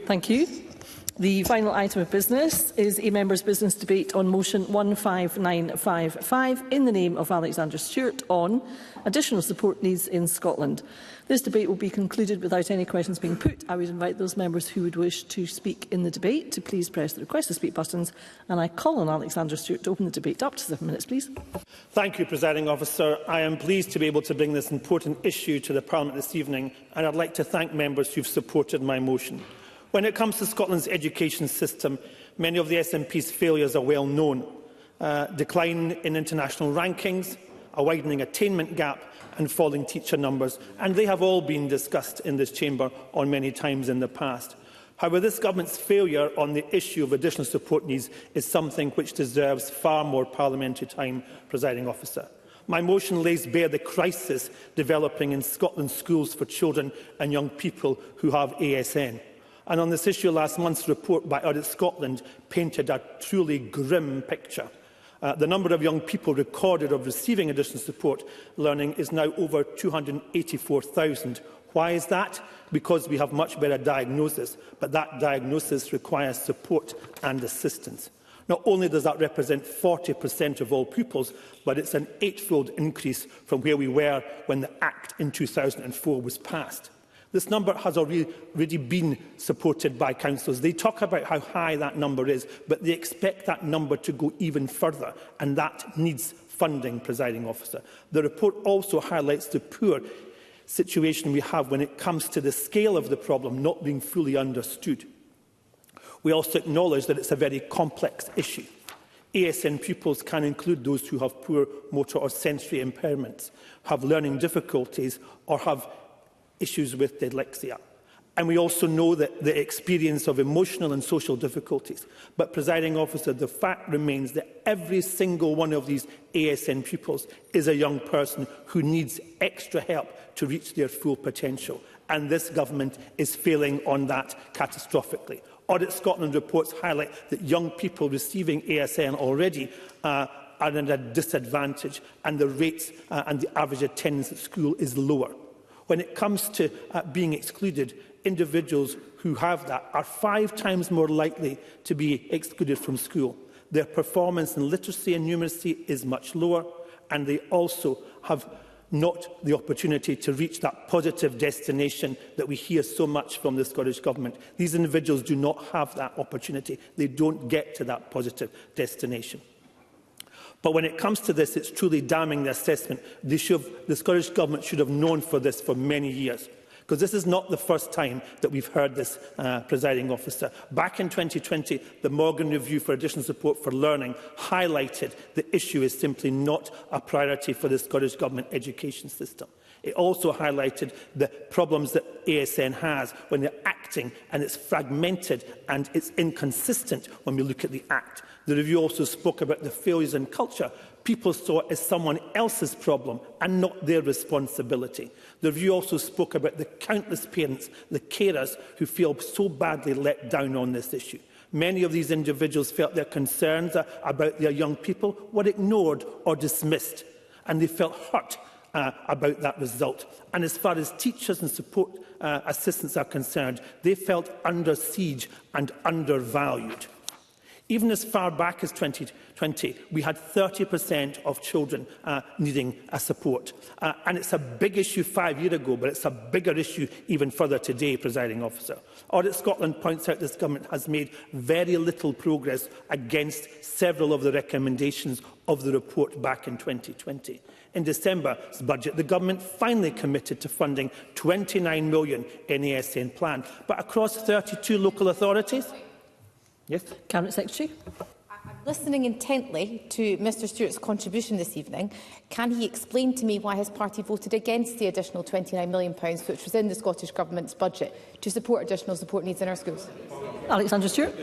Thank you. The final item of business is a members' business debate on motion 15955 in the name of Alexander Stewart on additional support needs in Scotland. This debate will be concluded without any questions being put. I would invite those members who would wish to speak in the debate to please press the request to speak buttons, and I call on Alexander Stewart to open the debate. Up to 7 minutes, please. Thank you, Presiding Officer. I am pleased to be able to bring this important issue to the Parliament this evening, and I'd like to thank members who have supported my motion. When it comes to Scotland's education system, many of the SNP's failures are well known. Decline in international rankings, a widening attainment gap and falling teacher numbers, and they have all been discussed in this chamber on many times in the past. However, this government's failure on the issue of additional support needs is something which deserves far more parliamentary time, Presiding Officer. My motion lays bare the crisis developing in Scotland's schools for children and young people who have ASN. And on this issue, last month's report by Audit Scotland painted a truly grim picture. The number of young people recorded of receiving additional support learning is now over 284,000. Why is that? Because we have much better diagnosis, but that diagnosis requires support and assistance. Not only does that represent 40% of all pupils, but it's an 8-fold increase from where we were when the Act in 2004 was passed. This number has already been supported by councils. They talk about how high that number is, but they expect that number to go even further, and that needs funding, Presiding Officer. The report also highlights the poor situation we have when it comes to the scale of the problem not being fully understood. We also acknowledge that it's a very complex issue. ASN pupils can include those who have poor motor or sensory impairments, have learning difficulties, or have issues with dyslexia. And we also know that the experience of emotional and social difficulties. But, Presiding Officer, the fact remains that every single one of these ASN pupils is a young person who needs extra help to reach their full potential. And this government is failing on that catastrophically. Audit Scotland reports highlight that young people receiving ASN already are at a disadvantage, and the rates and the average attendance at school is lower. When it comes to being excluded, individuals who have that are 5 times more likely to be excluded from school. Their performance in literacy and numeracy is much lower, and they also have not the opportunity to reach that positive destination that we hear so much from the Scottish Government. These individuals do not have that opportunity. They don't get to that positive destination. But when it comes to this, it's truly damning the assessment. The Scottish Government should have known for this for many years, because this is not the first time that we've heard this, Presiding Officer. Back in 2020, the Morgan Review for Additional Support for Learning highlighted the issue is simply not a priority for the Scottish Government education system. It also highlighted the problems that ASN has when they're acting, and it's fragmented and it's inconsistent when we look at the Act. The review also spoke about the failures in culture. People saw it as someone else's problem and not their responsibility. The review also spoke about the countless parents, the carers, who feel so badly let down on this issue. Many of these individuals felt their concerns about their young people were ignored or dismissed, and they felt hurt about that result. And as far as teachers and support assistants are concerned, they felt under siege and undervalued. Even as far back as 2020, we had 30% of children needing support. And it's a big issue 5 years ago, but it's a bigger issue even further today, Presiding Officer. Audit Scotland points out this government has made very little progress against several of the recommendations of the report back in 2020. In December's budget, the government finally committed to funding £29 million in the ASN plan, but across 32 local authorities. Yes? Cabinet Secretary. I'm listening intently to Mr Stewart's contribution this evening. Can he explain to me why his party voted against the additional £29 million which was in the Scottish Government's budget to support additional support needs in our schools? Alexander Stewart.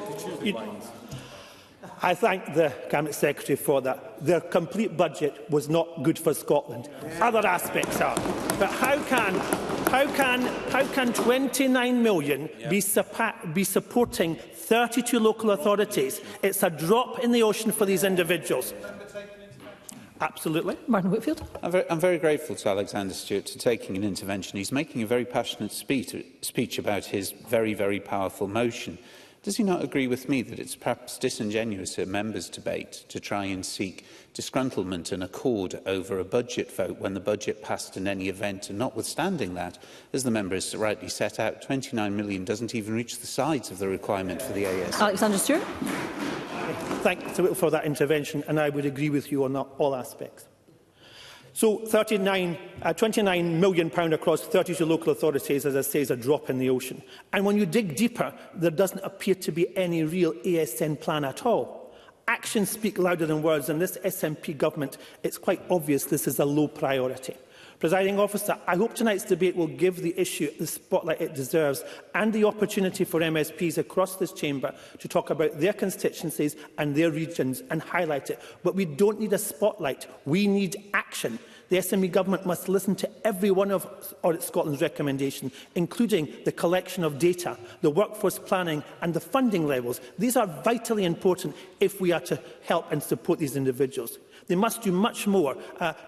I thank the Cabinet Secretary for that. Their complete budget was not good for Scotland. Other aspects are. But how can 29 million be supporting 32 local authorities? It's a drop in the ocean for these individuals. Absolutely. Martin Whitfield. I'm very grateful to Alexander Stewart for taking an intervention. He's making a very passionate speech about his very, very powerful motion. Does he not agree with me that it's perhaps disingenuous at members' debate to try and seek disgruntlement and accord over a budget vote when the budget passed in any event? And notwithstanding that, as the member has rightly set out, £29 million doesn't even reach the sides of the requirement for the AS. Alexander Stewart. Thank you for that intervention, and I would agree with you on all aspects. So £29 million across 32 local authorities, as I say, is a drop in the ocean. And when you dig deeper, there doesn't appear to be any real ASN plan at all. Actions speak louder than words, and this SNP government, it's quite obvious this is a low priority. Presiding Officer, I hope tonight's debate will give the issue the spotlight it deserves and the opportunity for MSPs across this chamber to talk about their constituencies and their regions and highlight it. But we don't need a spotlight, we need action. The SNP government must listen to every one of Audit Scotland's recommendations, including the collection of data, the workforce planning and the funding levels. These are vitally important if we are to help and support these individuals. They must do much more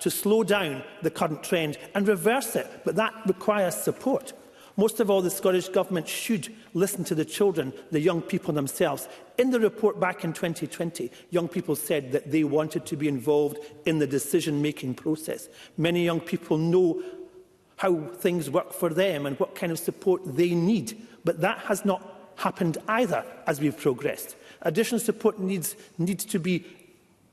to slow down the current trend and reverse it, but that requires support. Most of all, the Scottish Government should listen to the children, the young people themselves. In the report back in 2020, young people said that they wanted to be involved in the decision-making process. Many young people know how things work for them and what kind of support they need, but that has not happened either as we've progressed. Additional support needs to be.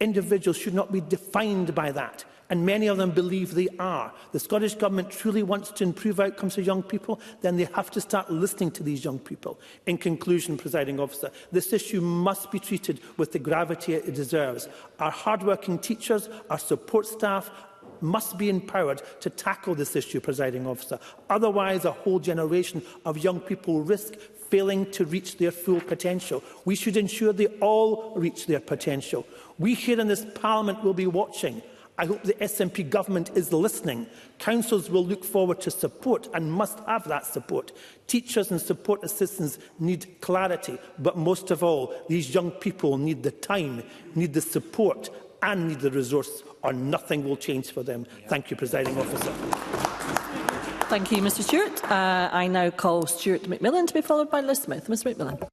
Individuals should not be defined by that, and many of them believe they are. The Scottish Government truly wants to improve outcomes for young people, then they have to start listening to these young people. In conclusion, Presiding Officer, this issue must be treated with the gravity it deserves. Our hard-working teachers, our support staff, must be empowered to tackle this issue, Presiding Officer. Otherwise, a whole generation of young people risk failing to reach their full potential. We should ensure they all reach their potential. We here in this Parliament will be watching. I hope the SNP government is listening. Councils will look forward to support and must have that support. Teachers and support assistants need clarity, but most of all, these young people need the time, need the support and need the resource, or nothing will change for them. Thank you, Presiding Officer. Thank you, Mr Stewart. I now call Stuart McMillan to be followed by Liz Smith. Mr McMillan.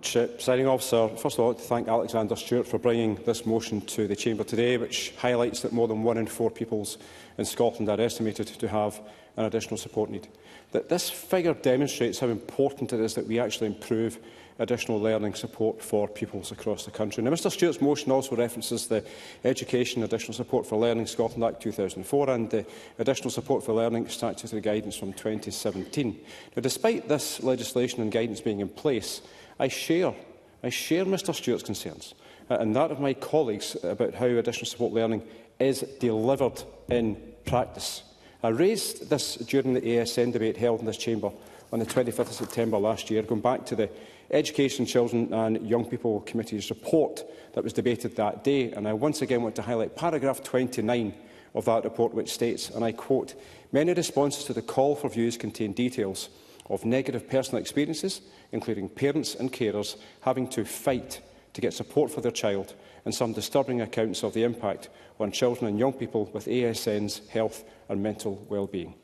Presiding Officer, first of all, I'd like to thank Alexander Stewart for bringing this motion to the Chamber today, which highlights that more than 1 in 4 pupils in Scotland are estimated to have an additional support need. This figure demonstrates how important it is that we actually improve additional learning support for pupils across the country. Now, Mr Stewart's motion also references the Education Additional Support for Learning Scotland Act 2004 and the Additional Support for Learning Statutory Guidance from 2017. Now, despite this legislation and guidance being in place, I share Mr Stewart's concerns and that of my colleagues about how additional support learning is delivered in practice. I raised this during the ASN debate held in this chamber on the 25th of September last year, going back to the Education, Children and Young People Committee's report that was debated that day. And I once again want to highlight paragraph 29 of that report, which states, and I quote, "Many responses to the call for views contain details of negative personal experiences, including parents and carers having to fight to get support for their child, and some disturbing accounts of the impact on children and young people with ASN's health and mental well-being."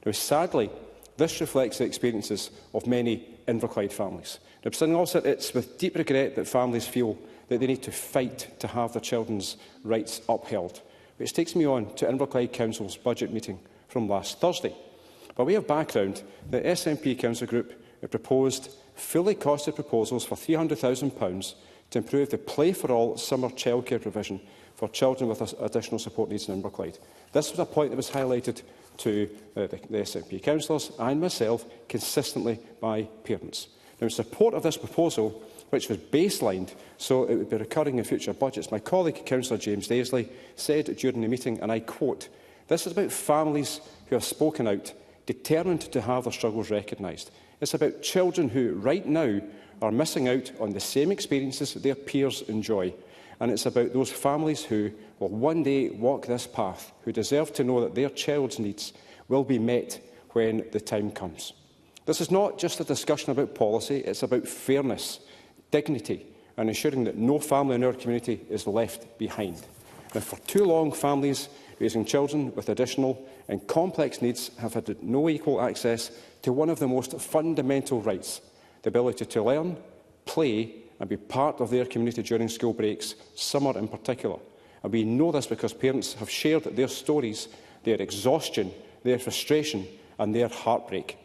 Now, sadly, this reflects the experiences of many Inverclyde families. Now, Presiding Officer, it's with deep regret that families feel that they need to fight to have their children's rights upheld, which takes me on to Inverclyde Council's budget meeting from last Thursday. By way of background, the SNP Council Group proposed fully costed proposals for £300,000 to improve the Play for All summer childcare provision for children with additional support needs in Inverclyde. This was a point that was highlighted to the SNP councillors and myself consistently by parents. Now, in support of this proposal, which was baselined so it would be recurring in future budgets, my colleague Councillor James Daisley said during the meeting, and I quote, "This is about families who have spoken out, determined to have their struggles recognised. It's about children who, right now, are missing out on the same experiences that their peers enjoy. And it's about those families who will one day walk this path, who deserve to know that their child's needs will be met when the time comes." This is not just a discussion about policy, it's about fairness, dignity and ensuring that no family in our community is left behind. And for too long, families raising children with additional and complex needs have had no equal access to one of the most fundamental rights, the ability to learn, play and be part of their community during school breaks, summer in particular. And we know this because parents have shared their stories, their exhaustion, their frustration and their heartbreak.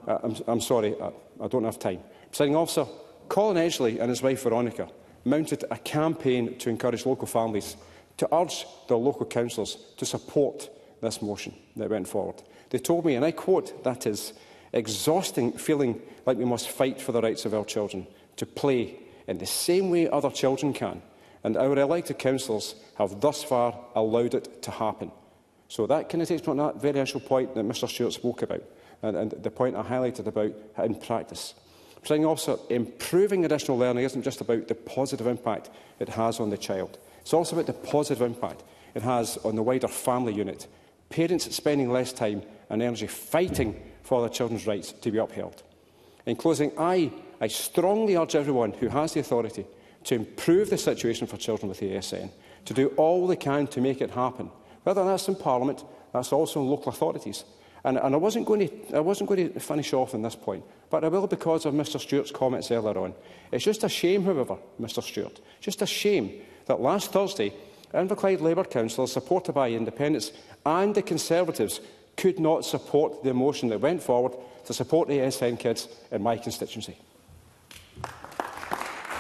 I'm sorry, I don't have time. Presiding Officer, Colin Edgley and his wife Veronica mounted a campaign to encourage local families to urge their local councillors to support this motion that went forward. They told me, and I quote, "That is exhausting feeling like we must fight for the rights of our children to play in the same way other children can, and our elected councillors have thus far allowed it to happen." So that kind of takes me on that very initial point that Mr Stewart spoke about, and the point I highlighted about in practice. Presiding Officer, improving additional learning isn't just about the positive impact it has on the child. It's also about the positive impact it has on the wider family unit. Parents spending less time and energy fighting for their children's rights to be upheld. In closing, I strongly urge everyone who has the authority to improve the situation for children with ASN to do all they can to make it happen. Whether that's in Parliament, that's also in local authorities. And I wasn't going to finish off on this point, but I will because of Mr Stewart's comments earlier on. It's just a shame, however, Mr Stewart, just a shame that last Thursday, Inverclyde Labour councillors, supported by independents and the Conservatives, could not support the motion that went forward to support ASN kids in my constituency.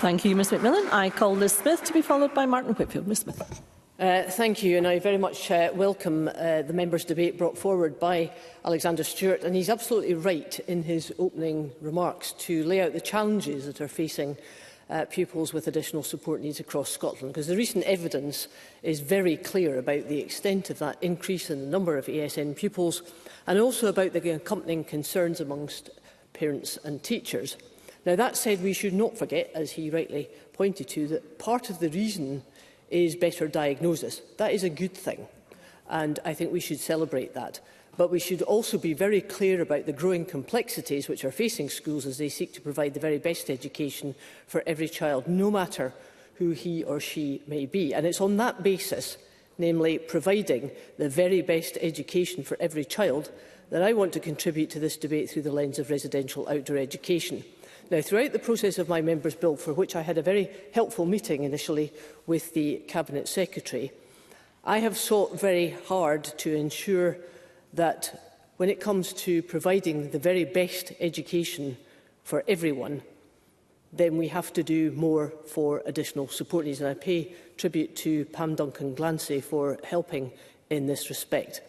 Thank you, Ms Macmillan. I call Liz Smith to be followed by Martin Whitfield. Ms Smith. Thank you, and I very much welcome the members' debate brought forward by Alexander Stewart, and he's absolutely right in his opening remarks to lay out the challenges that are facing pupils with additional support needs across Scotland, because the recent evidence is very clear about the extent of that increase in the number of ASN pupils and also about the accompanying concerns amongst parents and teachers. Now, that said, we should not forget, as he rightly pointed to, that part of the reason is better diagnosis. That is a good thing, and I think we should celebrate that. But we should also be very clear about the growing complexities which are facing schools as they seek to provide the very best education for every child, no matter who he or she may be. And it's on that basis, namely providing the very best education for every child, that I want to contribute to this debate through the lens of residential outdoor education. Now, throughout the process of my Members' Bill, for which I had a very helpful meeting initially with the Cabinet Secretary, I have sought very hard to ensure that when it comes to providing the very best education for everyone, then we have to do more for additional support needs. And I pay tribute to Pam Duncan-Glancy for helping in this respect,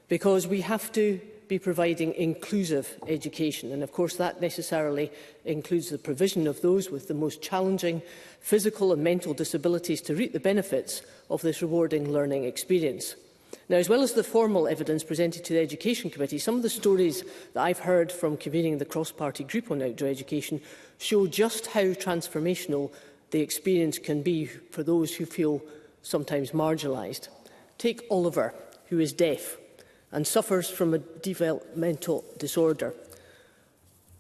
because we have to be providing inclusive education, and of course that necessarily includes the provision of those with the most challenging physical and mental disabilities to reap the benefits of this rewarding learning experience. Now, as well as the formal evidence presented to the Education Committee, some of the stories that I've heard from convening the cross-party group on outdoor education show just how transformational the experience can be for those who feel sometimes marginalised. Take Oliver, who is deaf and suffers from a developmental disorder.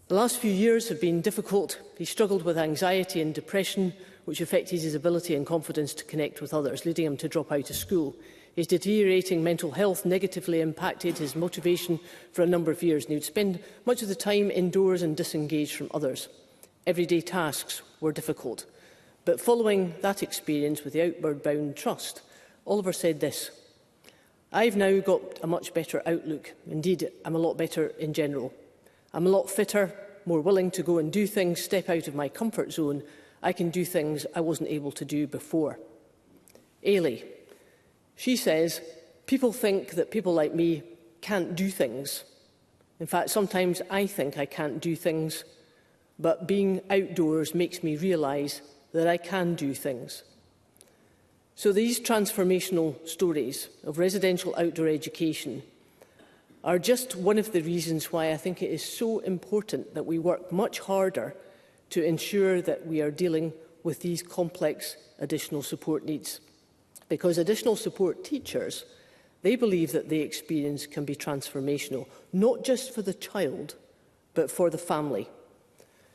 The last few years have been difficult. He struggled with anxiety and depression, which affected his ability and confidence to connect with others, leading him to drop out of school. His deteriorating mental health negatively impacted his motivation for a number of years, and he would spend much of the time indoors and disengaged from others. Everyday tasks were difficult. But following that experience with the Outward Bound Trust, Oliver said this: "I've now got a much better outlook. Indeed, I'm a lot better in general. I'm a lot fitter, more willing to go and do things, step out of my comfort zone. I can do things I wasn't able to do before." Ailey, she says, "People think that people like me can't do things. In fact, sometimes I think I can't do things, but being outdoors makes me realise that I can do things." So these transformational stories of residential outdoor education are just one of the reasons why I think it is so important that we work much harder to ensure that we are dealing with these complex additional support needs. Because additional support teachers, they believe that the experience can be transformational, not just for the child, but for the family.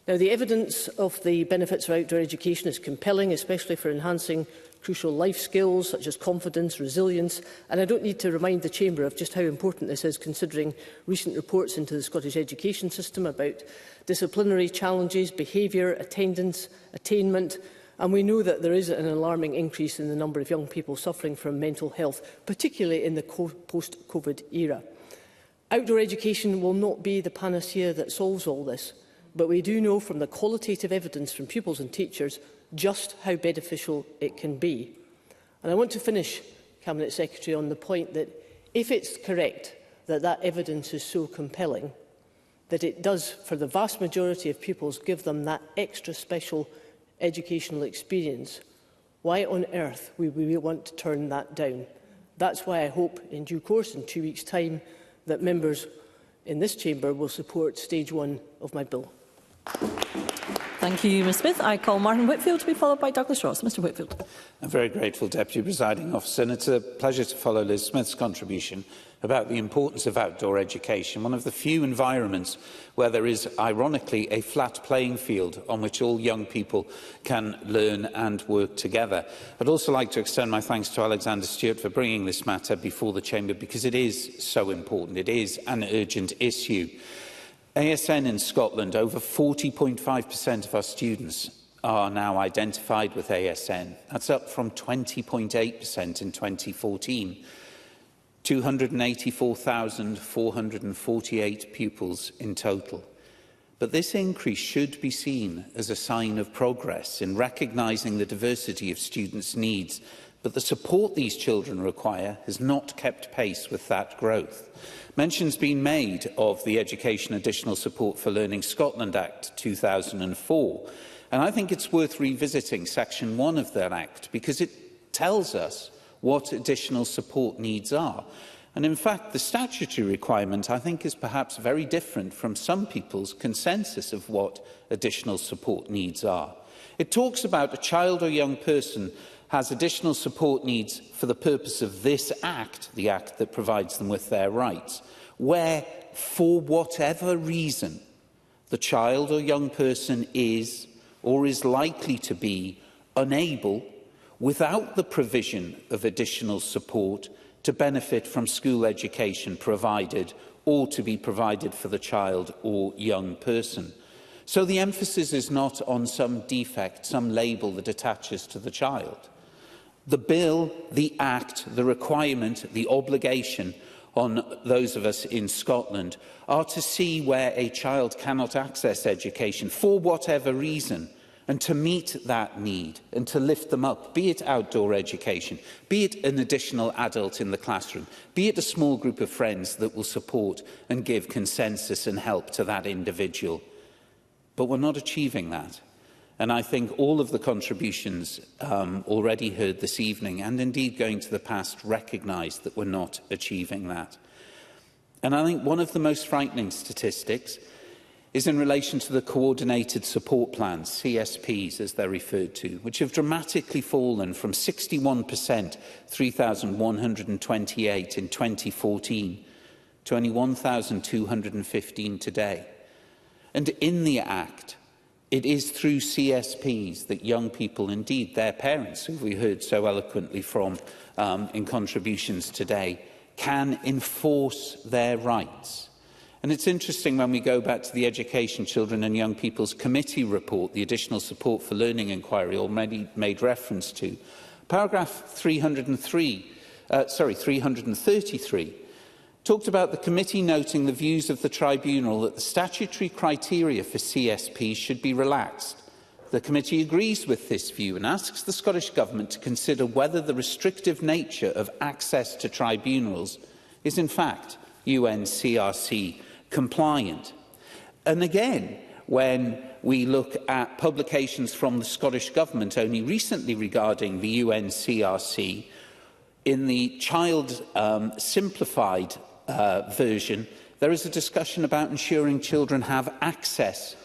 Now, the evidence of the benefits of outdoor education is compelling, especially for enhancing crucial life skills such as confidence, resilience, and I don't need to remind the Chamber of just how important this is, considering recent reports into the Scottish education system about disciplinary challenges, behaviour, attendance, attainment, and we know that there is an alarming increase in the number of young people suffering from mental health, particularly in the post-COVID era. Outdoor education will not be the panacea that solves all this, but we do know from the qualitative evidence from pupils and teachers just how beneficial it can be. And I want to finish, Cabinet Secretary, on the point that if it's correct that that evidence is so compelling, that it does, for the vast majority of pupils, give them that extra special educational experience, why on earth would we want to turn that down? That's why I hope in due course, in 2 weeks' time, that members in this chamber will support stage 1 of my bill. Thank you, Ms Smith. I call Martin Whitfield to be followed by Douglas Ross. Mr Whitfield. I'm very grateful, Deputy Presiding Officer, and it's a pleasure to follow Liz Smith's contribution about the importance of outdoor education, one of the few environments where there is, ironically, a flat playing field on which all young people can learn and work together. I'd also like to extend my thanks to Alexander Stewart for bringing this matter before the Chamber, because it is so important. It is an urgent issue. ASN in Scotland, over 40.5% of our students are now identified with ASN. That's up from 20.8% in 2014. 284,448 pupils in total. But this increase should be seen as a sign of progress in recognising the diversity of students' needs, but the support these children require has not kept pace with that growth. Mention's been made of the Education Additional Support for Learning Scotland Act 2004, and I think it's worth revisiting Section 1 of that Act, because it tells us what additional support needs are. And in fact, the statutory requirement, I think, is perhaps very different from some people's consensus of what additional support needs are. It talks about a child or young person has additional support needs for the purpose of this Act, the Act that provides them with their rights, where, for whatever reason, the child or young person is or is likely to be unable, without the provision of additional support, to benefit from school education provided or to be provided for the child or young person. So the emphasis is not on some defect, some label that attaches to the child. The bill, the Act, the requirement, the obligation on those of us in Scotland are to see where a child cannot access education for whatever reason, and to meet that need and to lift them up, be it outdoor education, be it an additional adult in the classroom, be it a small group of friends that will support and give consensus and help to that individual. But we're not achieving that. And I think all of the contributions already heard this evening, and indeed going to the past, recognise that we're not achieving that. And I think one of the most frightening statistics is in relation to the Coordinated Support Plans, CSPs as they're referred to, which have dramatically fallen from 61%, 3,128 in 2014, to only 1,215 today. And in the Act, it is through CSPs that young people, indeed their parents, who we heard so eloquently from in contributions today, can enforce their rights. And it's interesting when we go back to the Education, Children and Young People's Committee report, the Additional Support for Learning Inquiry already made reference to. Paragraph 333 talked about the committee noting the views of the tribunal that the statutory criteria for CSP should be relaxed. The committee agrees with this view and asks the Scottish Government to consider whether the restrictive nature of access to tribunals is in fact UNCRC compliant. And again, when we look at publications from the Scottish Government only recently regarding the UNCRC, in the Child Simplified version, there is a discussion about ensuring children have access,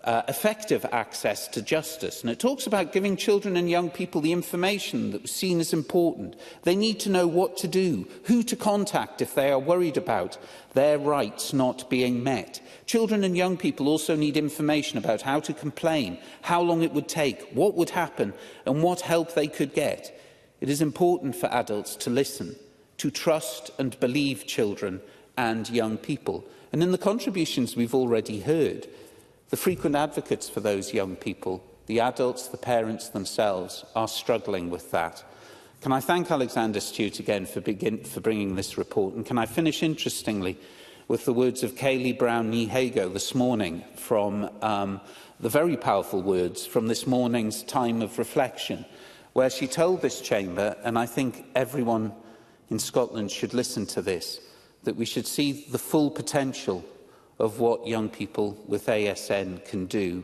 effective access to justice. And it talks about giving children and young people the information that was seen as important. They need to know what to do, who to contact if they are worried about their rights not being met. Children and young people also need information about how to complain, how long it would take, what would happen and what help they could get. It is important for adults to listen, to trust and believe children and young people. And in the contributions we've already heard, the frequent advocates for those young people, the adults, the parents themselves, are struggling with that. Can I thank Alexander Stewart again for bringing this report? And can I finish, interestingly, with the words of Kayleigh Brown-Nihago this morning from the very powerful words from this morning's time of reflection, where she told this chamber, and I think everyone in Scotland should listen to this, that we should see the full potential of what young people with ASN can do,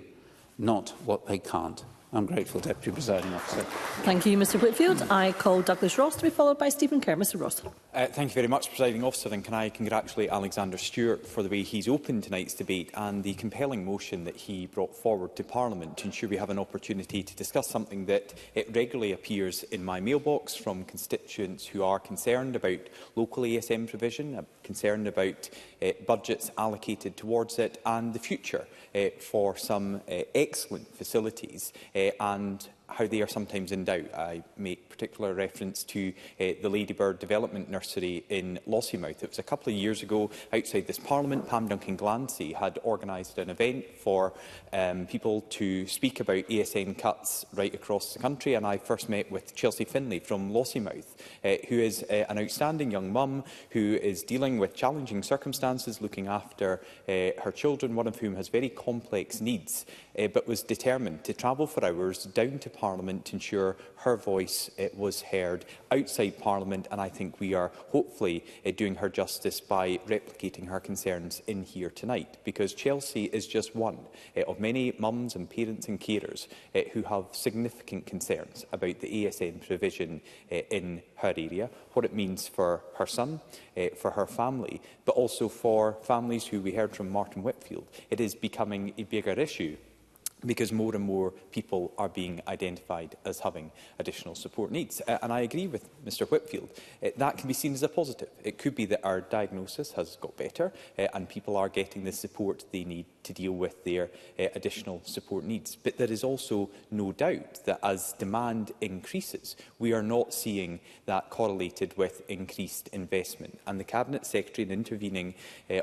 not what they can't. I'm grateful, Deputy Presiding Officer. Thank you, Mr Whitfield. I call Douglas Ross to be followed by Stephen Kerr. Mr Ross. Thank you very much, Presiding Officer, and can I congratulate Alexander Stewart for the way he's opened tonight's debate and the compelling motion that he brought forward to Parliament to ensure we have an opportunity to discuss something that regularly appears in my mailbox from constituents who are concerned about local ASM provision, concerned about budgets allocated towards it and the future for some excellent facilities and how they are sometimes in doubt. I make particular reference to the Ladybird Development Nursery in Lossiemouth. It was a couple of years ago outside this Parliament. Pam Duncan-Glancy had organised an event for people to speak about ASN cuts right across the country, and I first met with Chelsea Finlay from Lossiemouth, who is an outstanding young mum who is dealing with challenging circumstances, looking after her children, one of whom has very complex needs, but was determined to travel for hours down to Parliament to ensure her voice was heard outside Parliament, and I think we are hopefully doing her justice by replicating her concerns in here tonight, because Chelsea is just one of many mums and parents and carers who have significant concerns about the ASN provision in her area, what it means for her son, for her family, but also for families who we heard from Martin Whitfield. It is becoming a bigger issue because more and more people are being identified as having additional support needs. And I agree with Mr Whitfield. That can be seen as a positive. It could be that our diagnosis has got better and people are getting the support they need to deal with their additional support needs. But there is also no doubt that as demand increases, we are not seeing that correlated with increased investment. And the Cabinet Secretary, in intervening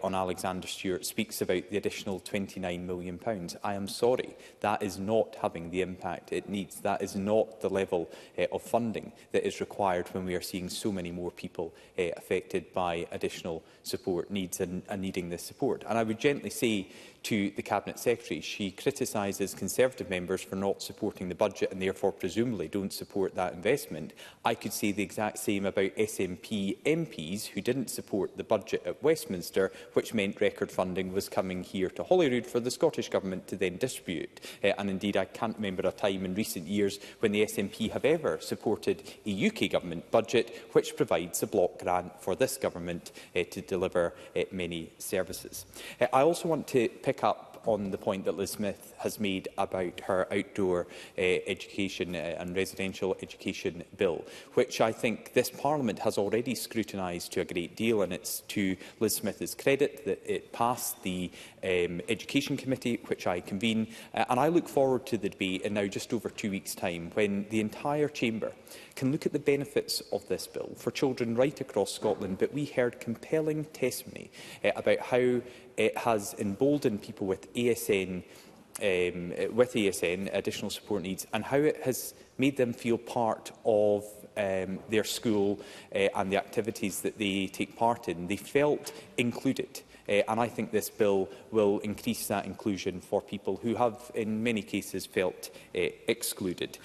on Alexander Stewart, speaks about the additional £29 million. I am sorry. That is not having the impact it needs. That is not the level of funding that is required when we are seeing so many more people affected by additional support needs and needing this support. And I would gently say to the Cabinet Secretary, she criticises Conservative members for not supporting the budget and therefore presumably don't support that investment. I could say the exact same about SNP MPs who didn't support the budget at Westminster, which meant record funding was coming here to Holyrood for the Scottish Government to then distribute. And indeed, I can't remember a time in recent years when the SNP have ever supported a UK Government budget which provides a block grant for this Government to deliver many services. I also want to pick up on the point that Liz Smith has made about her outdoor education and residential education bill, which I think this Parliament has already scrutinised to a great deal, and it's to Liz Smith's credit that it passed the Education Committee, which I convene, and I look forward to the debate in now just over 2 weeks' time, when the entire chamber can look at the benefits of this bill for children right across Scotland. But we heard compelling testimony about how it has emboldened people with ASN, additional support needs, and how it has made them feel part of their school and the activities that they take part in. They felt included. And I think this bill will increase that inclusion for people who have, in many cases, felt excluded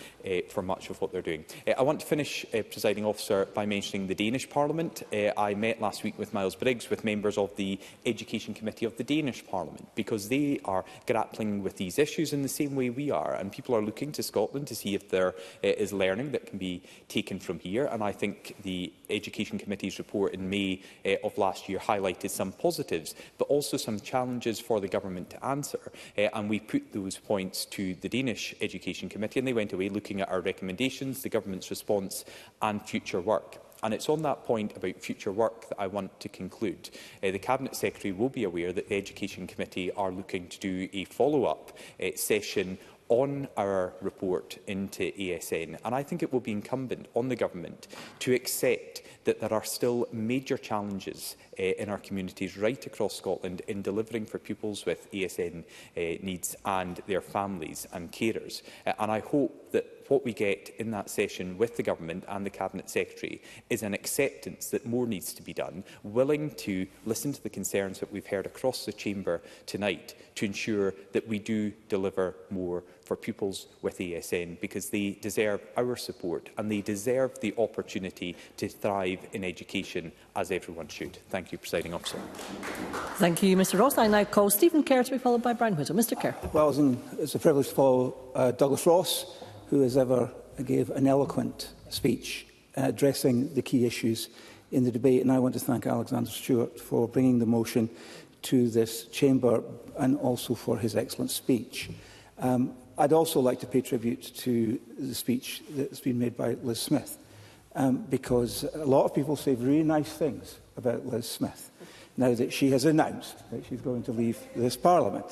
for much of what they're doing. I want to finish, Presiding Officer, by mentioning the Danish Parliament. I met last week with Miles Briggs, with members of the Education Committee of the Danish Parliament, because they are grappling with these issues in the same way we are. And people are looking to Scotland to see if there is learning that can be taken from here. And I think the Education Committee's report in May of last year highlighted some positives, but also some challenges for the Government to answer. And we put those points to the Danish Education Committee, and they went away looking at our recommendations, the Government's response and future work. And it's on that point about future work that I want to conclude. The Cabinet Secretary will be aware that the Education Committee are looking to do a follow-up session on our report into ASN, and I think it will be incumbent on the Government to accept that there are still major challenges in our communities right across Scotland in delivering for pupils with ASN needs and their families and carers. And I hope that what we get in that session with the Government and the Cabinet Secretary is an acceptance that more needs to be done, willing to listen to the concerns that we've heard across the Chamber tonight to ensure that we do deliver more for pupils with ASN, because they deserve our support and they deserve the opportunity to thrive in education, as everyone should. Thank you, Presiding Officer. Thank you, Mr Ross. I now call Stephen Kerr to be followed by Brian Whittle. Mr Kerr. Well, it's a privilege to follow Douglas Ross, who as ever gave an eloquent speech addressing the key issues in the debate. And I want to thank Alexander Stewart for bringing the motion to this chamber and also for his excellent speech. I'd also like to pay tribute to the speech that's been made by Liz Smith, because a lot of people say very nice things about Liz Smith now that she has announced that she's going to leave this Parliament.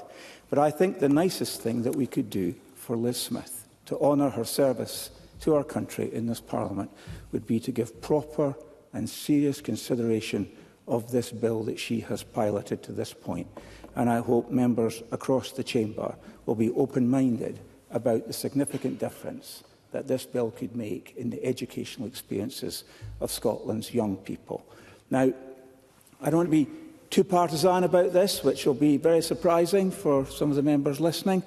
But I think the nicest thing that we could do for Liz Smith to honour her service to our country in this Parliament would be to give proper and serious consideration of this bill that she has piloted to this point. And I hope members across the chamber will be open-minded about the significant difference that this bill could make in the educational experiences of Scotland's young people. Now, I don't want to be too partisan about this, which will be very surprising for some of the members listening,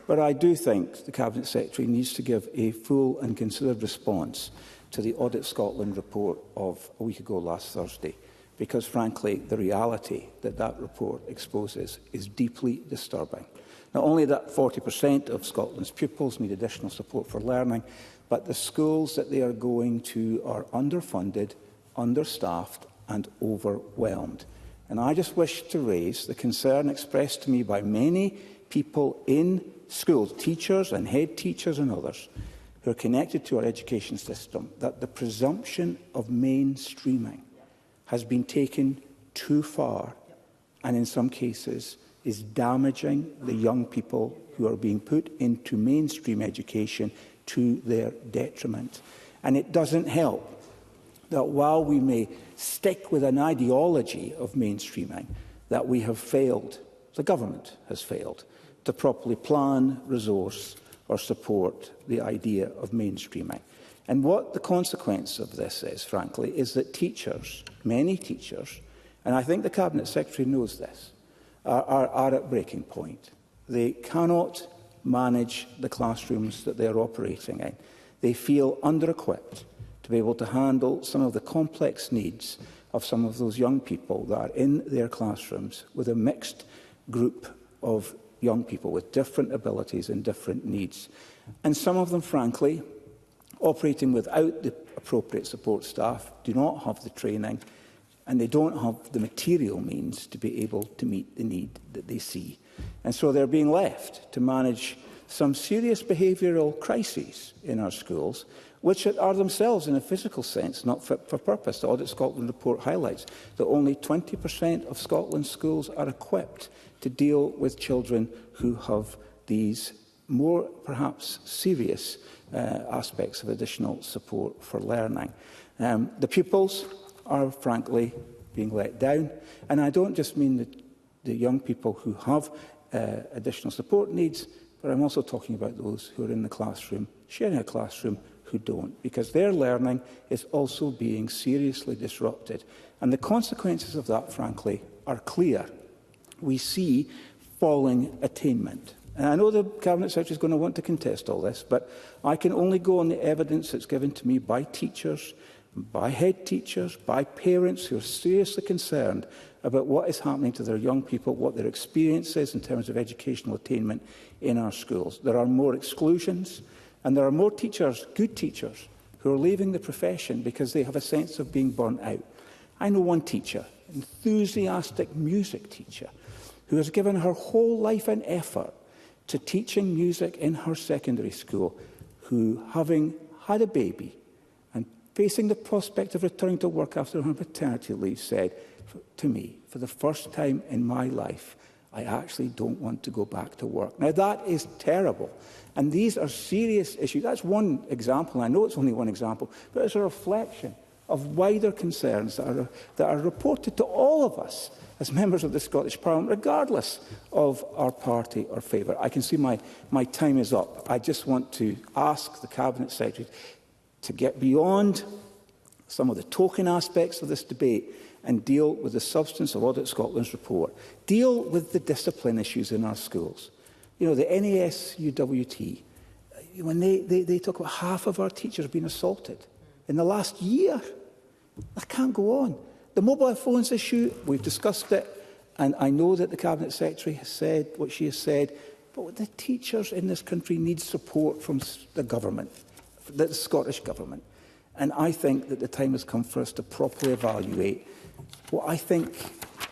but I do think the Cabinet Secretary needs to give a full and considered response to the Audit Scotland report of a week ago last Thursday, because frankly the reality that that report exposes is deeply disturbing. Not only that 40% of Scotland's pupils need additional support for learning, but the schools that they are going to are underfunded, understaffed and overwhelmed. And I just wish to raise the concern expressed to me by many people in schools, teachers and head teachers and others, who are connected to our education system, that the presumption of mainstreaming has been taken too far and in some cases is damaging the young people who are being put into mainstream education to their detriment. And it doesn't help that while we may stick with an ideology of mainstreaming, that we have failed, the government has failed, to properly plan, resource or support the idea of mainstreaming. And what the consequence of this is, frankly, is that teachers, many teachers, and I think the Cabinet Secretary knows this, are at breaking point. They cannot manage the classrooms that they are operating in. They feel under-equipped to be able to handle some of the complex needs of some of those young people that are in their classrooms with a mixed group of young people with different abilities and different needs. And some of them, frankly, operating without the appropriate support staff, do not have the training, and they don't have the material means to be able to meet the need that they see. And so they're being left to manage some serious behavioural crises in our schools, which are themselves, in a physical sense, not fit for purpose. The Audit Scotland report highlights that only 20% of Scotland's schools are equipped to deal with children who have these more, perhaps, serious aspects of additional support for learning. The pupils are, frankly, being let down. And I don't just mean the young people who have additional support needs, but I'm also talking about those who are in the classroom, sharing a classroom, who don't, because their learning is also being seriously disrupted. And the consequences of that, frankly, are clear. We see falling attainment. And I know the Cabinet Secretary is going to want to contest all this, but I can only go on the evidence that's given to me by teachers, by head teachers, by parents who are seriously concerned about what is happening to their young people, what their experience is in terms of educational attainment in our schools. There are more exclusions, and there are more teachers, good teachers, who are leaving the profession because they have a sense of being burnt out. I know one teacher, enthusiastic music teacher, who has given her whole life and effort to teaching music in her secondary school, who, having had a baby and facing the prospect of returning to work after her paternity leave, said to me, for the first time in my life, I actually don't want to go back to work. Now, that is terrible. And these are serious issues. That's one example. I know it's only one example, but it's a reflection of wider concerns that are reported to all of us as members of the Scottish Parliament, regardless of our party or favour. I can see my time is up. I just want to ask the Cabinet Secretary to get beyond some of the token aspects of this debate and deal with the substance of Audit Scotland's report. Deal with the discipline issues in our schools. You know, the NASUWT, when they talk about half of our teachers being assaulted in the last year. That can't go on. The mobile phones issue, we've discussed it, and I know that the Cabinet Secretary has said what she has said, but the teachers in this country need support from the government, the Scottish Government. And I think that the time has come for us to properly evaluate what I think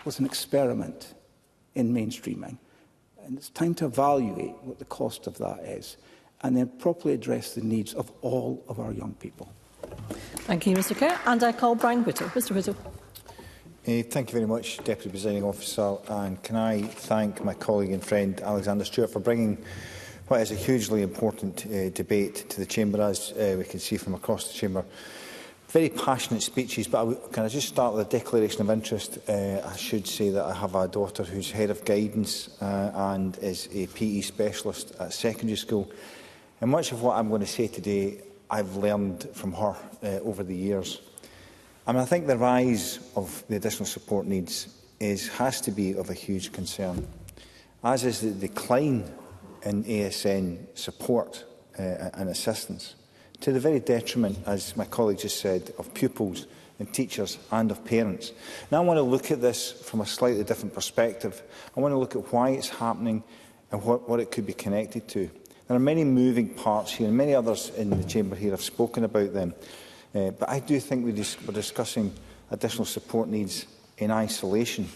was an experiment in mainstreaming. And it's time to evaluate what the cost of that is, and then properly address the needs of all of our young people. Thank you, Mr Kerr. And I call Brian Whittle. Mr Whittle. Thank you very much, Deputy Presiding Officer. And can I thank my colleague and friend Alexander Stewart for bringing what is a hugely important debate to the Chamber, as we can see from across the Chamber. Very passionate speeches, but can I just start with a declaration of interest? I should say that I have a daughter who's head of guidance and is a PE specialist at secondary school. And much of what I'm going to say today, I've learned from her over the years. I mean, I think the rise of the additional support needs has to be of a huge concern, as is the decline in ASN support and assistance, to the very detriment, as my colleague just said, of pupils and teachers and of parents. Now I want to look at this from a slightly different perspective. I want to look at why it's happening and what it could be connected to. There are many moving parts here, and many others in the Chamber here have spoken about them. But I do think we're discussing additional support needs in isolation.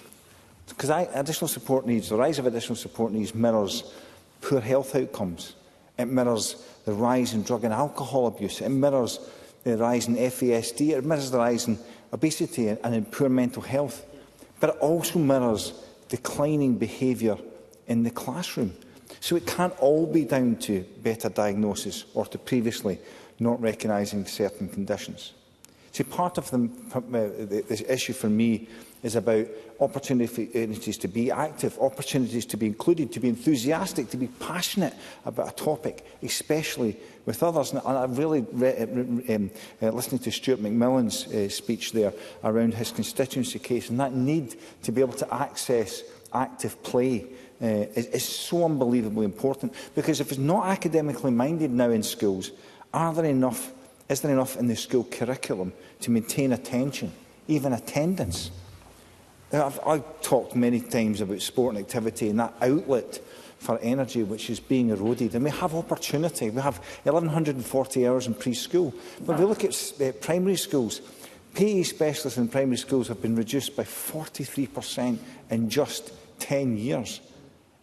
Because additional support needs, the rise of additional support needs mirrors poor health outcomes. It mirrors the rise in drug and alcohol abuse. It mirrors the rise in FASD. It mirrors the rise in obesity and in poor mental health. But it also mirrors declining behaviour in the classroom. So it can't all be down to better diagnosis or to previously not recognising certain conditions. See, part of this issue for me is about opportunities to be active, opportunities to be included, to be enthusiastic, to be passionate about a topic, especially with others. And I've really, listening to Stuart McMillan's speech there around his constituency case, and that need to be able to access active play is so unbelievably important. Because if it's not academically minded now in schools, is there enough in the school curriculum to maintain attention, even attendance? I've talked many times about sport and activity and that outlet for energy which is being eroded. And we have opportunity. We have 1,140 hours in preschool. But if we look at primary schools, PE specialists in primary schools have been reduced by 43% in just 10 years.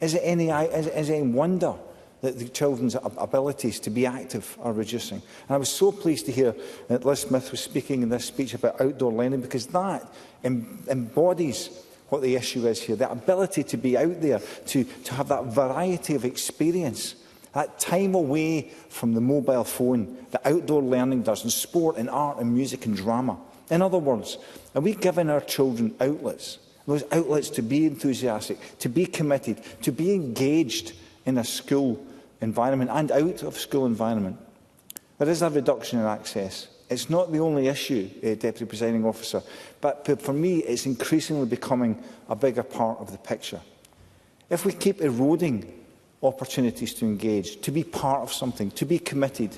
Is it any wonder that the children's abilities to be active are reducing? And I was so pleased to hear that Liz Smith was speaking in this speech about outdoor learning, because that embodies what the issue is here, the ability to be out there, to have that variety of experience, that time away from the mobile phone that outdoor learning does in sport and art and music and drama. In other words, are we giving our children outlets, those outlets to be enthusiastic, to be committed, to be engaged in a school environment and out of school environment? There is a reduction in access. It's not the only issue, Deputy Presiding Officer, but for me it's increasingly becoming a bigger part of the picture. If we keep eroding opportunities to engage, to be part of something, to be committed,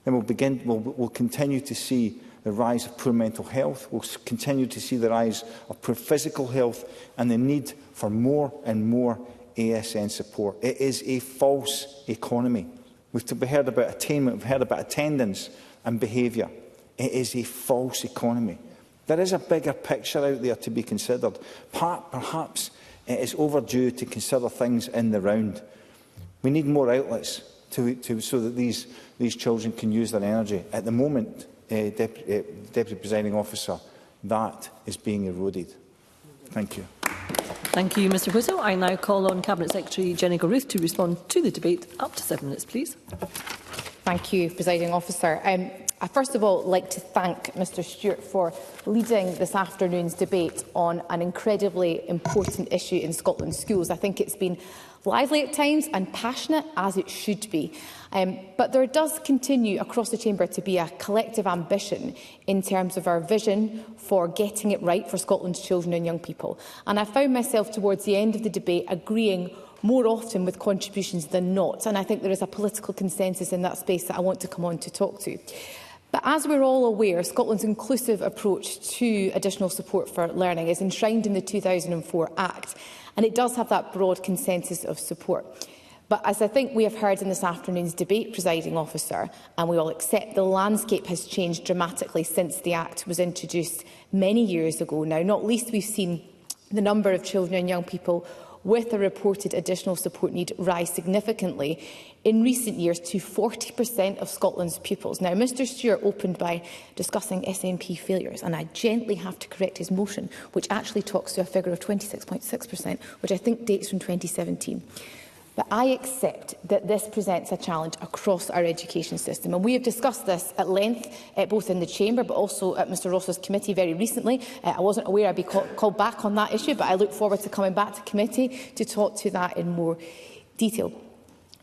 then we'll continue to see the rise of poor mental health, we'll continue to see the rise of poor physical health and the need for more and more ASN support. It is a false economy. We've heard about attainment, we've heard about attendance and behaviour. It is a false economy. There is a bigger picture out there to be considered. Perhaps it is overdue to consider things in the round. We need more outlets so that these children can use their energy. At the moment, Deputy Presiding Officer, that is being eroded. Thank you. Thank you, Mr Whittle. I now call on Cabinet Secretary Jenny Gilruth to respond to the debate. Up to 7 minutes, please. Thank you, Presiding Officer. I first of all like to thank Mr Stewart for leading this afternoon's debate on an incredibly important issue in Scotland's schools. I think it's been lively at times and passionate, as it should be. But there does continue across the Chamber to be a collective ambition in terms of our vision for getting it right for Scotland's children and young people. And I found myself towards the end of the debate agreeing more often with contributions than not. And I think there is a political consensus in that space that I want to come on to talk to. But as we're all aware, Scotland's inclusive approach to additional support for learning is enshrined in the 2004 Act, and it does have that broad consensus of support. But as I think we have heard in this afternoon's debate, Presiding Officer, and we all accept, the landscape has changed dramatically since the Act was introduced many years ago now. Not least, we've seen the number of children and young people with a reported additional support need rise significantly in recent years to 40% of Scotland's pupils. Now, Mr Stewart opened by discussing SNP failures, and I gently have to correct his motion, which actually talks to a figure of 26.6%, which I think dates from 2017. But I accept that this presents a challenge across our education system. And we have discussed this at length, both in the Chamber but also at Mr Ross's committee very recently. I wasn't aware I'd be called back on that issue, but I look forward to coming back to committee to talk to that in more detail.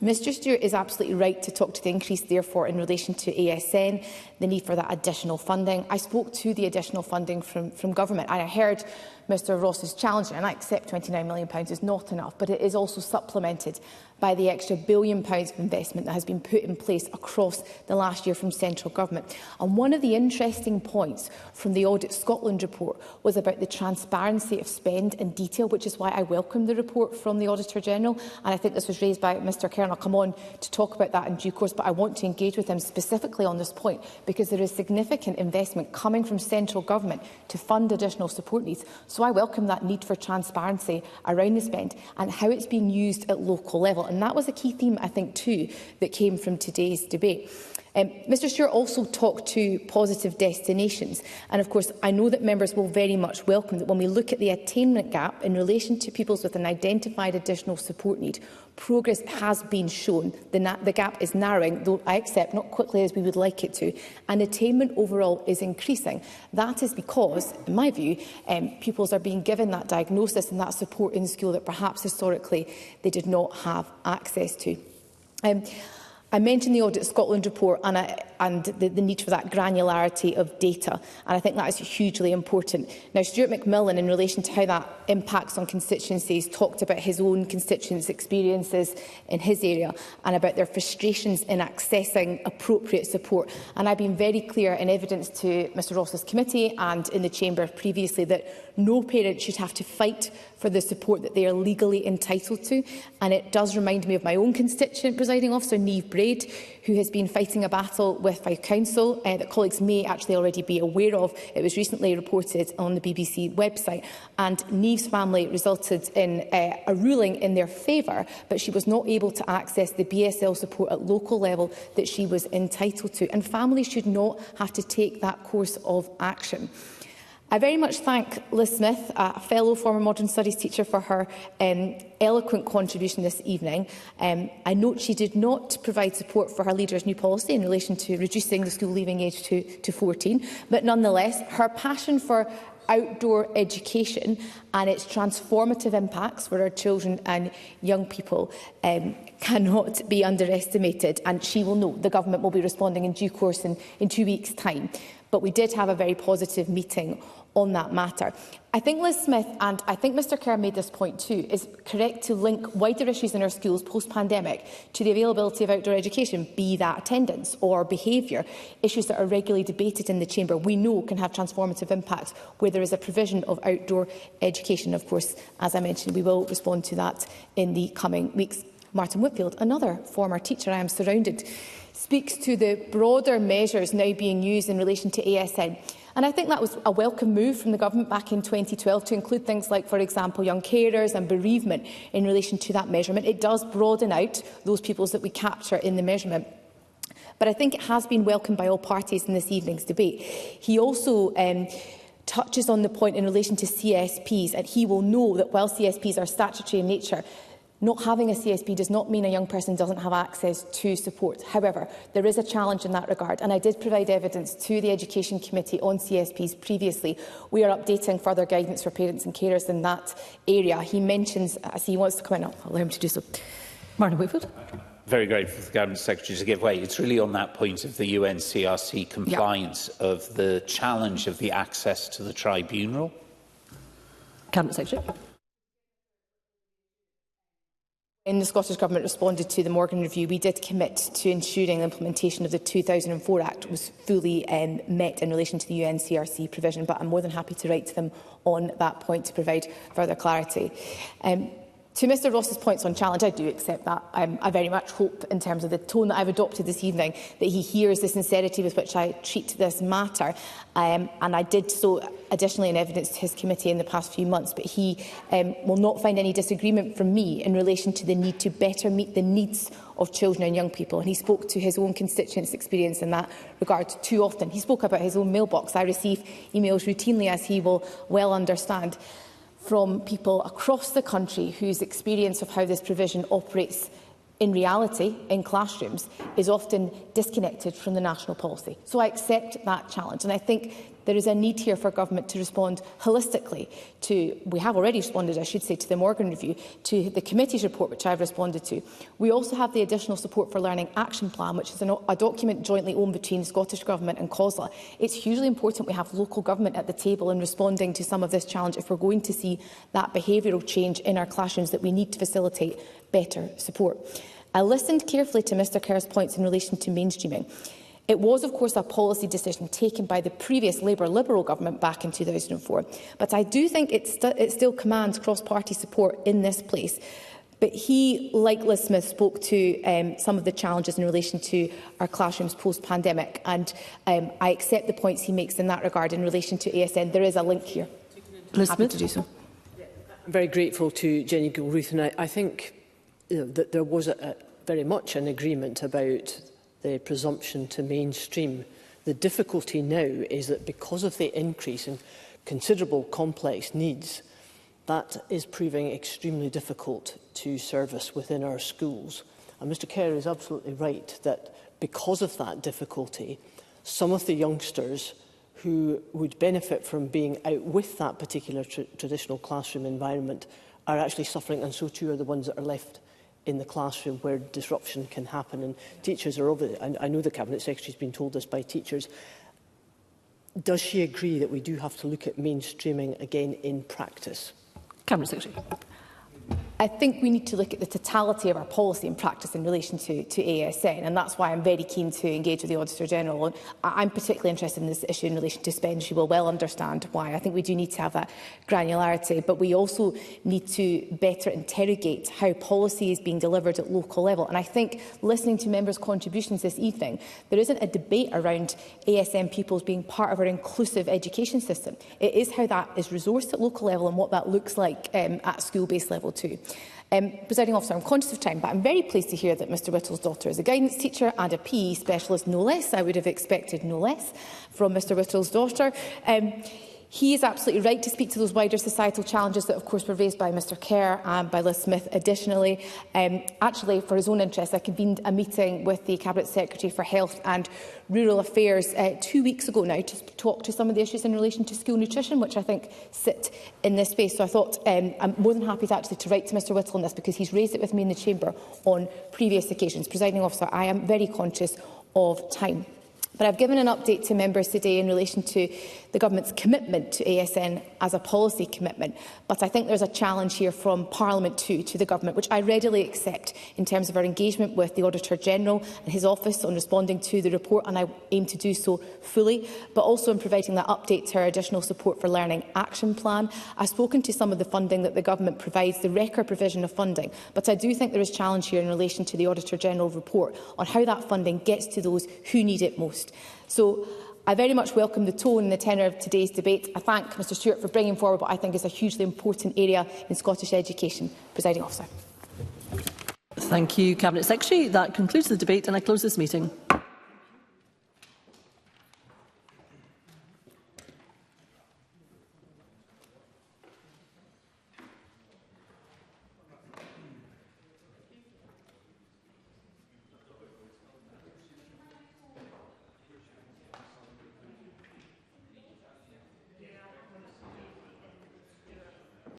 Mr Stewart is absolutely right to talk to the increase, therefore, in relation to ASN, the need for that additional funding. I spoke to the additional funding from government, and I heard Mr Ross's challenge, and I accept £29 million is not enough, but it is also supplemented by the extra £1 billion of investment that has been put in place across the last year from central government. And one of the interesting points from the Audit Scotland report was about the transparency of spend and detail, which is why I welcome the report from the Auditor General. And I think this was raised by Mr Kerr, and I'll come on to talk about that in due course, but I want to engage with him specifically on this point, because there is significant investment coming from central government to fund additional support needs. So I welcome that need for transparency around the spend and how it's being used at local level. And that was a key theme, I think, too, that came from today's debate. Mr Stewart also talked to positive destinations. And of course, I know that members will very much welcome that when we look at the attainment gap in relation to pupils with an identified additional support need, progress has been shown. The gap is narrowing, though I accept not quickly as we would like it to, and attainment overall is increasing. That is because, in my view, pupils are being given that diagnosis and that support in school that perhaps historically they did not have access to. I mentioned the Audit Scotland report and the need for that granularity of data, and I think that is hugely important. Now, Stuart McMillan, in relation to how that impacts on constituencies, talked about his own constituents' experiences in his area and about their frustrations in accessing appropriate support. And I've been very clear in evidence to Mr Ross's committee and in the Chamber previously that no parent should have to fight for the support that they are legally entitled to. And it does remind me of my own constituent, Presiding Officer, Niamh Braid, who has been fighting a battle with Fife Council that colleagues may actually already be aware of. It was recently reported on the BBC website, and Niamh's family resulted in a ruling in their favour, but she was not able to access the BSL support at local level that she was entitled to. And families should not have to take that course of action. I very much thank Liz Smith, a fellow former modern studies teacher, for her eloquent contribution this evening. I note she did not provide support for her leader's new policy in relation to reducing the school leaving age to 14, but nonetheless, her passion for outdoor education and its transformative impacts for our children and young people cannot be underestimated, and she will know the government will be responding in due course in 2 weeks' time. But we did have a very positive meeting on that matter. I think Liz Smith, and I think Mr Kerr made this point too, is correct to link wider issues in our schools post-pandemic to the availability of outdoor education, be that attendance or behaviour, issues that are regularly debated in the Chamber, we know can have transformative impacts where there is a provision of outdoor education. Of course, as I mentioned, we will respond to that in the coming weeks. Martin Whitfield, another former teacher I am surrounded, speaks to the broader measures now being used in relation to ASN. And I think that was a welcome move from the government back in 2012 to include things like, for example, young carers and bereavement in relation to that measurement. It does broaden out those pupils that we capture in the measurement. But I think it has been welcomed by all parties in this evening's debate. He also touches on the point in relation to CSPs, and he will know that while CSPs are statutory in nature, not having a CSP does not mean a young person doesn't have access to support. However, there is a challenge in that regard, and I did provide evidence to the Education Committee on CSPs previously. We are updating further guidance for parents and carers in that area. He mentions, as he wants to come in, I'll allow him to do so. Martin Whitfield. Very grateful for the Cabinet Secretary to give way. It's really on that point of the UNCRC compliance of the challenge of the access to the tribunal. Cabinet Secretary. When the Scottish Government responded to the Morgan Review, we did commit to ensuring the implementation of the 2004 Act was fully met in relation to the UNCRC provision, but I'm more than happy to write to them on that point to provide further clarity. To Mr Ross's points on challenge, I do accept that. I very much hope, in terms of the tone that I've adopted this evening, that he hears the sincerity with which I treat this matter. And I did so additionally in evidence to his committee in the past few months, but he will not find any disagreement from me in relation to the need to better meet the needs of children and young people. And he spoke to his own constituents' experience in that regard too often. He spoke about his own mailbox. I receive emails routinely, as he will well understand, from people across the country whose experience of how this provision operates in reality in classrooms is often disconnected from the national policy. So I accept that challenge, and I think there is a need here for government to respond holistically to, we have already responded, I should say, to the Morgan Review, to the committee's report, which I have responded to. We also have the Additional Support for Learning Action Plan, which is a document jointly owned between the Scottish Government and COSLA. It's hugely important we have local government at the table in responding to some of this challenge if we're going to see that behavioural change in our classrooms that we need to facilitate better support. I listened carefully to Mr Kerr's points in relation to mainstreaming. It was, of course, a policy decision taken by the previous Labour Liberal government back in 2004, but I do think it still commands cross-party support in this place. But he, like Liz Smith, spoke to some of the challenges in relation to our classrooms post-pandemic, and I accept the points he makes in that regard in relation to ASN. There is a link here. Liz Happy Smith. to do so. I'm very grateful to Jenny Gilruth, and I think that there was very much an agreement about the presumption to mainstream. The difficulty now is that because of the increase in considerable complex needs, that is proving extremely difficult to service within our schools. And Mr Kerr is absolutely right that because of that difficulty, some of the youngsters who would benefit from being out with that particular traditional classroom environment are actually suffering, and so too are the ones that are left in the classroom where disruption can happen. And teachers are obviously, I know the Cabinet Secretary has been told this by teachers. Does she agree that we do have to look at mainstreaming again in practice? Cabinet Secretary. I think we need to look at the totality of our policy and practice in relation to ASN, and that's why I'm very keen to engage with the Auditor General. And I'm particularly interested in this issue in relation to spend. She will well understand why. I think we do need to have that granularity, but we also need to better interrogate how policy is being delivered at local level. And I think, listening to members' contributions this evening, there isn't a debate around ASN pupils being part of our inclusive education system. It is how that is resourced at local level and what that looks like at school-based level too. Presiding Officer, I'm conscious of time, but I'm very pleased to hear that Mr Whittle's daughter is a guidance teacher and a PE specialist, no less. I would have expected no less from Mr Whittle's daughter. He is absolutely right to speak to those wider societal challenges that, of course, were raised by Mr Kerr and by Liz Smith additionally. Actually, for his own interest, I convened a meeting with the Cabinet Secretary for Health and Rural Affairs 2 weeks ago now to talk to some of the issues in relation to school nutrition, which I think sit in this space. So I thought I'm more than happy to write to Mr Whittle on this, because he's raised it with me in the Chamber on previous occasions. Presiding Officer, I am very conscious of time. But I've given an update to members today in relation to the Government's commitment to ASN as a policy commitment. But I think there's a challenge here from Parliament too to the Government, which I readily accept in terms of our engagement with the Auditor-General and his office on responding to the report, and I aim to do so fully, but also in providing that update to our Additional Support for Learning Action Plan. I've spoken to some of the funding that the Government provides, the record provision of funding, but I do think there is challenge here in relation to the Auditor-General report on how that funding gets to those who need it most. So I very much welcome the tone and the tenor of today's debate. I thank Mr Stewart for bringing forward what I think is a hugely important area in Scottish education. Presiding Officer. Thank you, Cabinet Secretary. That concludes the debate, and I close this meeting.